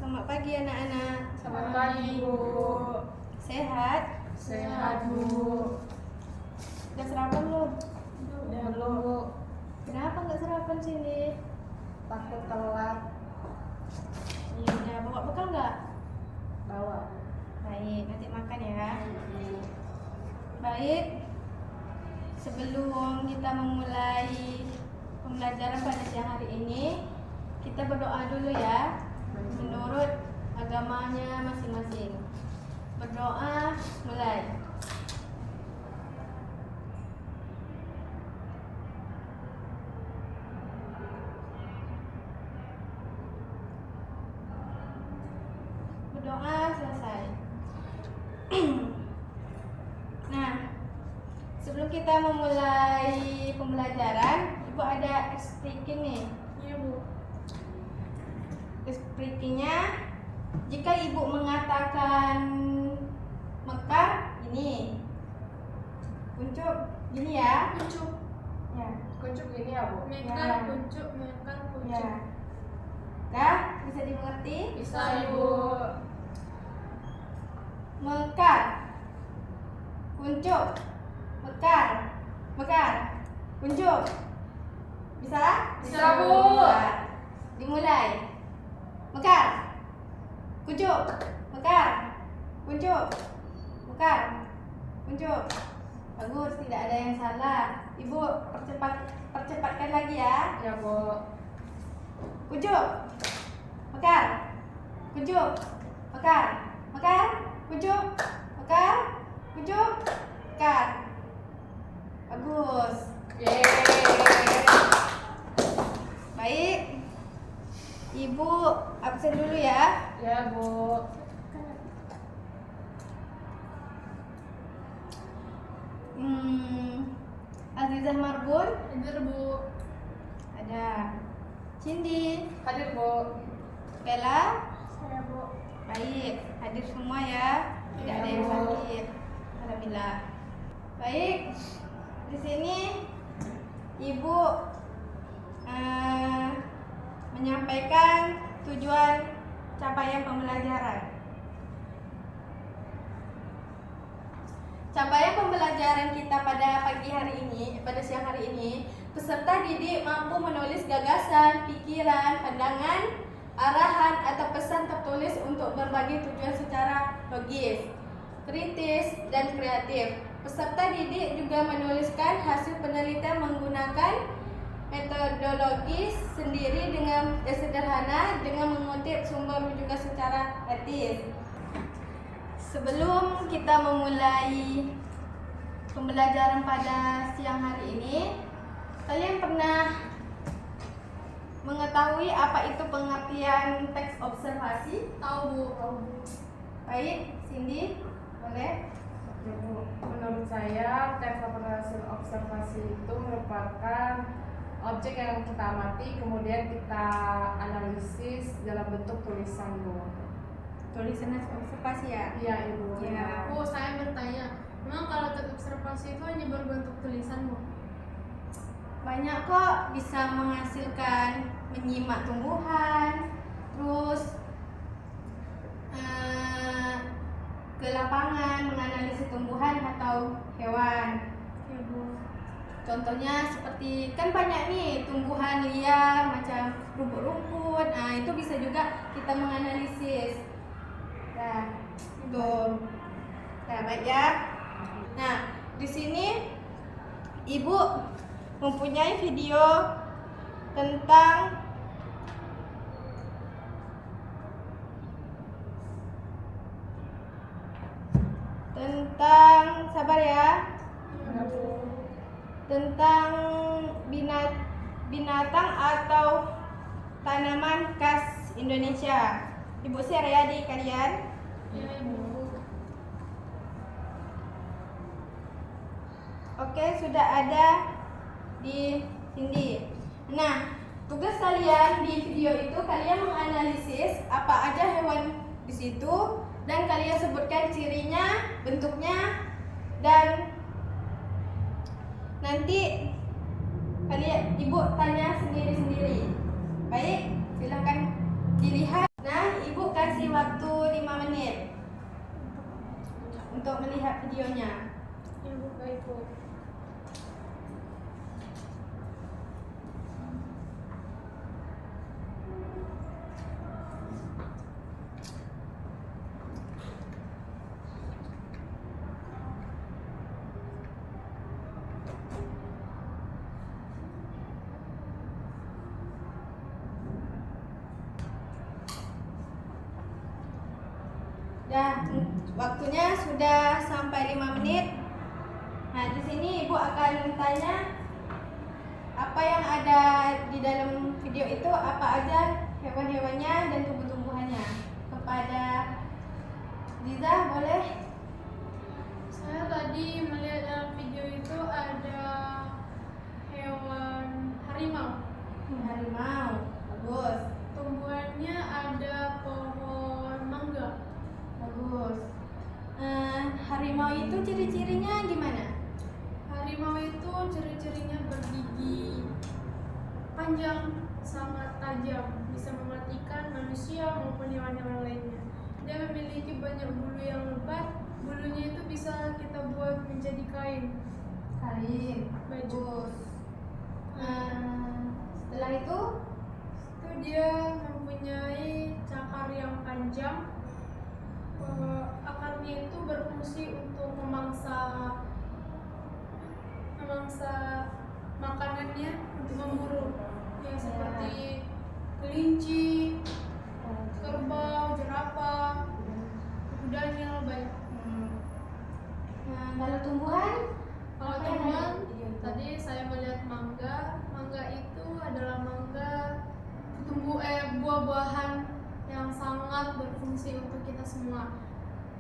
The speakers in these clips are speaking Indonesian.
Selamat pagi anak-anak. Selamat pagi, Bu. Sehat? Sehat, Bu. Udah sarapan belum? Belum, Bu. Kenapa nggak sarapan sini? Takut telat. Ya udah, bawa bekal nggak? Bawa. Baik, nanti makan ya. Baik, sebelum kita memulai pembelajaran pada siang hari ini, kita berdoa dulu ya, menurut agamanya masing-masing. Berdoa, mulai. Berdoa selesai. Nah, sebelum kita memulai pembelajaran, Ibu ada speaking nih. Iya, Bu. Speakingnya, jika Ibu mengatakan mekar, ini kuncup, gini ya. Kuncup. Ya, Kuncup ini ya, Bu? Ya. kuncup, mekar, ya. Dah, bisa dimengerti? Bisa, Bu. Mekar, kuncup, mekar, mekar, kuncup. Bisa? Bisa, Bu. Bisa. Dimulai. Mekar, kuncup, mekar, kuncup, mekar, kuncup. Bagus, tidak ada yang salah. Ibu percepatkan lagi ya. Ya, Bu. Kuncup, mekar, kuncup, mekar, mekar, kuncup, mekar, kuncup, mekar. Bagus. Yeay. Baik. Ibu absen dulu ya. Ya, Bu. Azizah Marbun Hadir, Bu. ada. Cindy, Hadir, Bu. Bella, Saya, Bu. baik, hadir semua ya. Tidak ada yang sakit. Alhamdulillah. Baik. Di sini Ibu menyampaikan tujuan capaian pembelajaran. Capaian pembelajaran kita pada pagi hari ini, pada siang hari ini, peserta didik mampu menulis gagasan, pikiran, pandangan, arahan atau pesan tertulis untuk berbagi tujuan secara logis, kritis, dan kreatif. Peserta didik juga menuliskan hasil penelitian menggunakan metodologi sendiri dengan sederhana dengan mengutip sumber juga secara etis. Sebelum kita memulai pembelajaran pada siang hari ini, kalian pernah mengetahui apa itu pengertian teks observasi? Tahu, Bu. Baik, Cindy, boleh? Ya, Bu. Menurut saya, teks observasi itu merupakan objek yang kita amati, kemudian kita analisis dalam bentuk tulisan, Bu. Tulisan observasi ya? Iya, Ibu. Ya. Bu, saya bertanya, memang kalau teks observasi itu hanya berbentuk tulisan, Bu? Banyak kok, bisa menghasilkan menyimak tumbuhan, terus ke lapangan menganalisis tumbuhan atau hewan. Ya, Bu. Contohnya seperti kan banyak nih tumbuhan liar macam rumput-rumput. Nah, itu bisa juga kita menganalisis. Nah, itu. Nah, baik ya. Nah, di sini Ibu mempunyai video tentang sabar ya. Tentang binatang atau tanaman khas Indonesia. Ibu share ya di kalian. Ya, Bu. Oke, sudah ada di sini. Nah, tugas kalian di video itu kalian menganalisis apa aja hewan di situ dan kalian sebutkan cirinya, bentuknya, dan nanti kalian Ibu tanya sendiri-sendiri. Baik, silakan dilihat. Nah, Ibu untuk melihat videonya. Ya Bu, baik Bu. Dan waktunya sudah sampai 5 menit. Nah, di sini Ibu akan tanya apa yang ada di dalam video itu, apa aja hewan-hewannya dan tumbuh-tumbuhannya. Kepada Liza, boleh? Saya tadi melihat dalam video itu ada hewan harimau. Harimau, bagus, Tumbuhannya ada pohon mangga. bagus. Harimau itu ciri-cirinya gimana? Harimau itu ciri-cirinya bergigi panjang, sangat tajam, bisa mematikan manusia maupun hewan-hewan lainnya. Dia memiliki banyak bulu yang lebat. Bulunya itu bisa kita buat menjadi kain. Kain, Baju. bagus. Setelah itu, Dia mempunyai cakar yang panjang. Akarnya itu berfungsi untuk memangsa makanannya untuk memburu, ya seperti kelinci, kerbau, jerapah, kudanya banyak. kalau tumbuhan, Kalau apa yang tumbuhan, ada di video itu? tadi saya melihat mangga. Mangga itu adalah buah-buahan yang sangat berfungsi untuk kita semua.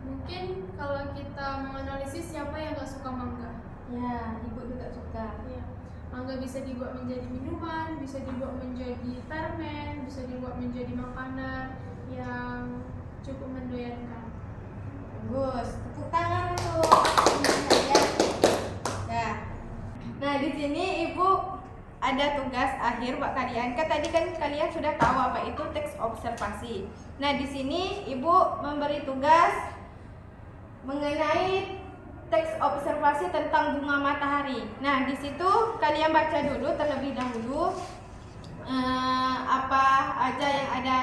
Mungkin kalau kita menganalisis siapa yang gak suka mangga? Ya, Ibu juga suka. Iya. Mangga bisa dibuat menjadi minuman, bisa dibuat menjadi permen, bisa dibuat menjadi makanan yang cukup mendoyankan. Bagus, tepuk tangan untuk teman saya. Nah, nah di sini Ibu ada tugas akhir buat kalian. Tadi kan kalian sudah tahu apa itu teks observasi. Nah, di sini Ibu memberi tugas mengenai teks observasi tentang bunga matahari. Nah, di situ kalian baca dulu terlebih dahulu apa aja yang ada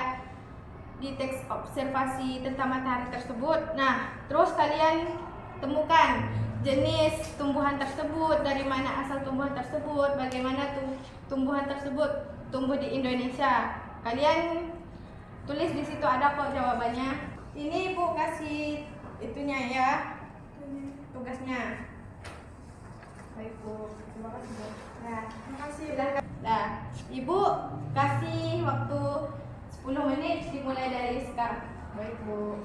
di teks observasi tentang matahari tersebut. Nah, terus kalian temukan jenis tumbuhan tersebut, dari mana asal tumbuhan tersebut, bagaimana tumbuhan tersebut tumbuh di Indonesia. Kalian tulis di situ, ada kok jawabannya. Ini Ibu kasih itunya ya, tugasnya. Baik Bu, terima kasih Bu. Nah, Terima kasih. silakan. Nah, Ibu kasih waktu 10 menit dimulai dari sekarang. Baik Bu.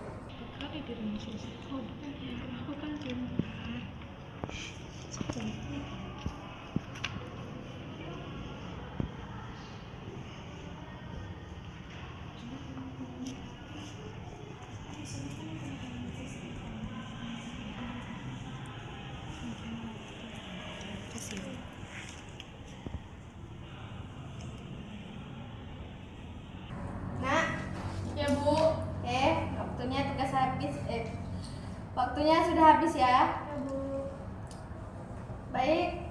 Nah, Ya Bu. waktunya tugas habis. Waktunya sudah habis ya. Ya Bu. Baik,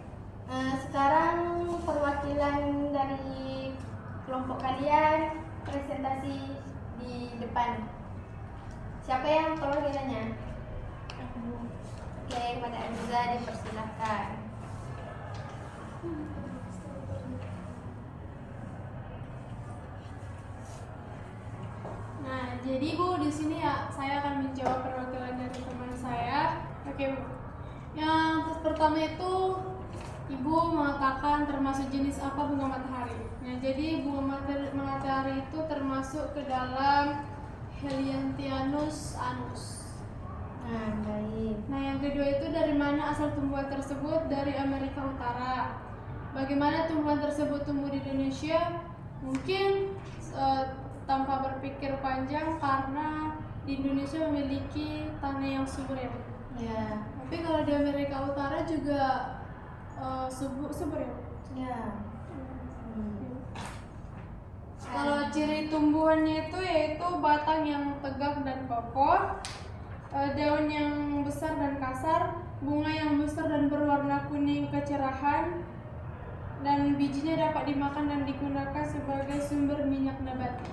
sekarang perwakilan dari kelompok kalian presentasi di depan. Siapa yang perwakilannya? Oke, pada Anza dipersilahkan. Nah, jadi Bu, di sini ya saya akan menjawab perwakilan dari teman saya. Oke, Bu. Yang pertama itu Ibu mengatakan termasuk jenis apa bunga matahari. Nah, jadi bunga matahari itu termasuk ke dalam Helianthus anus. Nah, baik. Nah, yang kedua itu dari mana asal tumbuhan tersebut? Dari Amerika Utara. Bagaimana tumbuhan tersebut tumbuh di Indonesia? Mungkin tanpa berpikir panjang, karena di Indonesia memiliki tanah yang subur ya. Ya, Tapi kalau di Amerika Utara juga subur ya. ya. Kalau ciri tumbuhannya itu yaitu batang yang tegak dan kokoh, daun yang besar dan kasar, bunga yang besar dan berwarna kuning kecerahan, dan bijinya dapat dimakan dan digunakan sebagai sumber minyak nabati.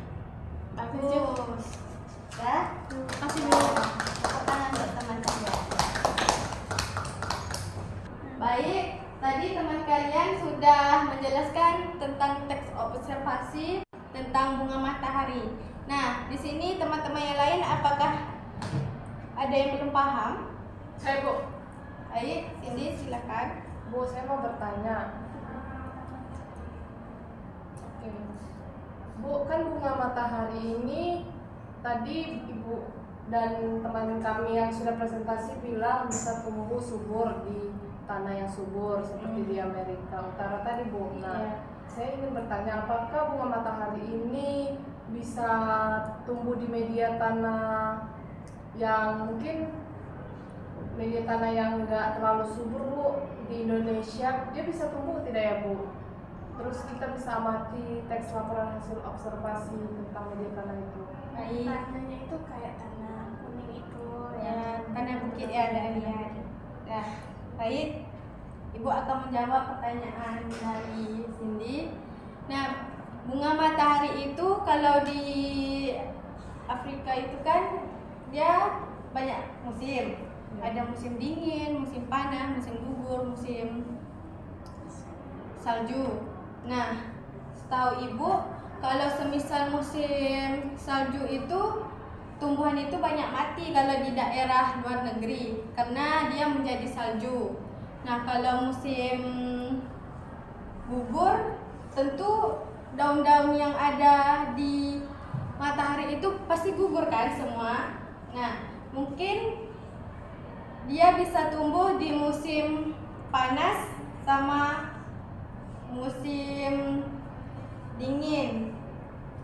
Bagus. Ya. Terima kasih Bu. Tepuk tangan untuk teman saya. Baik, tadi teman kalian sudah menjelaskan tentang teks observasi tentang bunga matahari. Nah, di sini teman-teman yang lain apakah ada yang belum paham? Saya Bu. Baik, sini silakan. Bu, saya mau bertanya. Oke. Bu, kan bunga matahari ini tadi Ibu dan teman kami yang sudah presentasi bilang bisa tumbuh subur di tanah yang subur seperti di Amerika Utara tadi Bu. Nah, saya ingin bertanya apakah bunga matahari ini bisa tumbuh di media tanah yang mungkin media tanah yang enggak terlalu subur Bu di Indonesia, dia bisa tumbuh tidak ya Bu? Terus kita bisa amati teks laporan hasil observasi tentang media tanah itu. Baik. Tanahnya itu kayak tanah kuning itu Ya, tanah bukit ya ada lihat. Nah, baik. Ibu akan menjawab pertanyaan dari Cindy. Nah, bunga matahari itu kalau di Afrika itu kan dia banyak musim. Ada musim dingin, musim panas, musim gugur, musim salju. Nah, setahu Ibu kalau semisal musim salju itu tumbuhan itu banyak mati kalau di daerah luar negeri karena dia menjadi salju. Nah, kalau musim gugur tentu daun-daun yang ada di matahari itu pasti gugur kan semua. Nah, mungkin dia bisa tumbuh di musim panas sama musim dingin.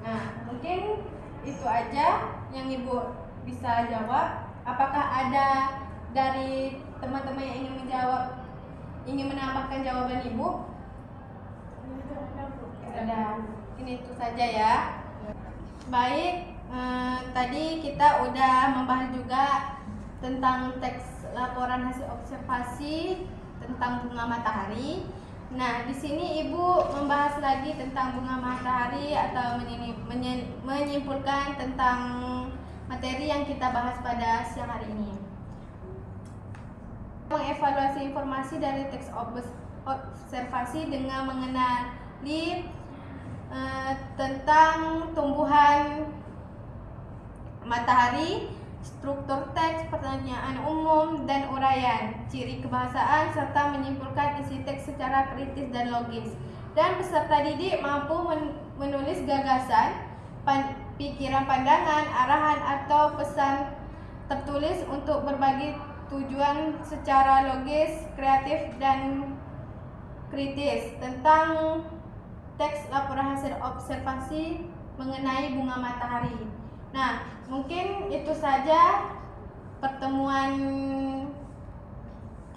Nah, mungkin itu aja yang Ibu bisa jawab. Apakah ada dari teman-teman yang ingin menjawab, ingin menambahkan jawaban Ibu? Ada. Ini itu saja ya. Baik, tadi kita udah membahas juga tentang teks laporan hasil observasi tentang bunga matahari. Nah, di sini Ibu membahas lagi tentang bunga matahari atau menyimpulkan tentang materi yang kita bahas pada siang hari ini. Mengevaluasi informasi dari teks observasi dengan mengenali tentang tumbuhan matahari, struktur teks, pertanyaan umum, dan uraian, ciri kebahasaan, serta menyimpulkan isi teks secara kritis dan logis. Dan peserta didik mampu menulis gagasan, pikiran, pandangan, arahan, atau pesan tertulis untuk berbagi tujuan secara logis, kreatif, dan kritis tentang teks laporan hasil observasi mengenai bunga matahari. Nah, mungkin itu saja pertemuan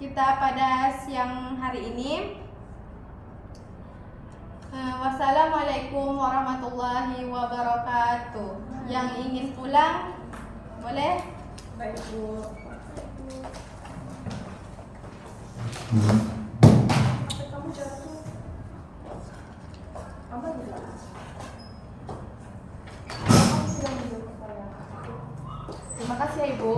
kita pada siang hari ini. Wassalamualaikum warahmatullahi wabarakatuh. Yang ingin pulang boleh? Baik Bu. Kamu jatuh. Aman tidak? Terima kasih ya Ibu.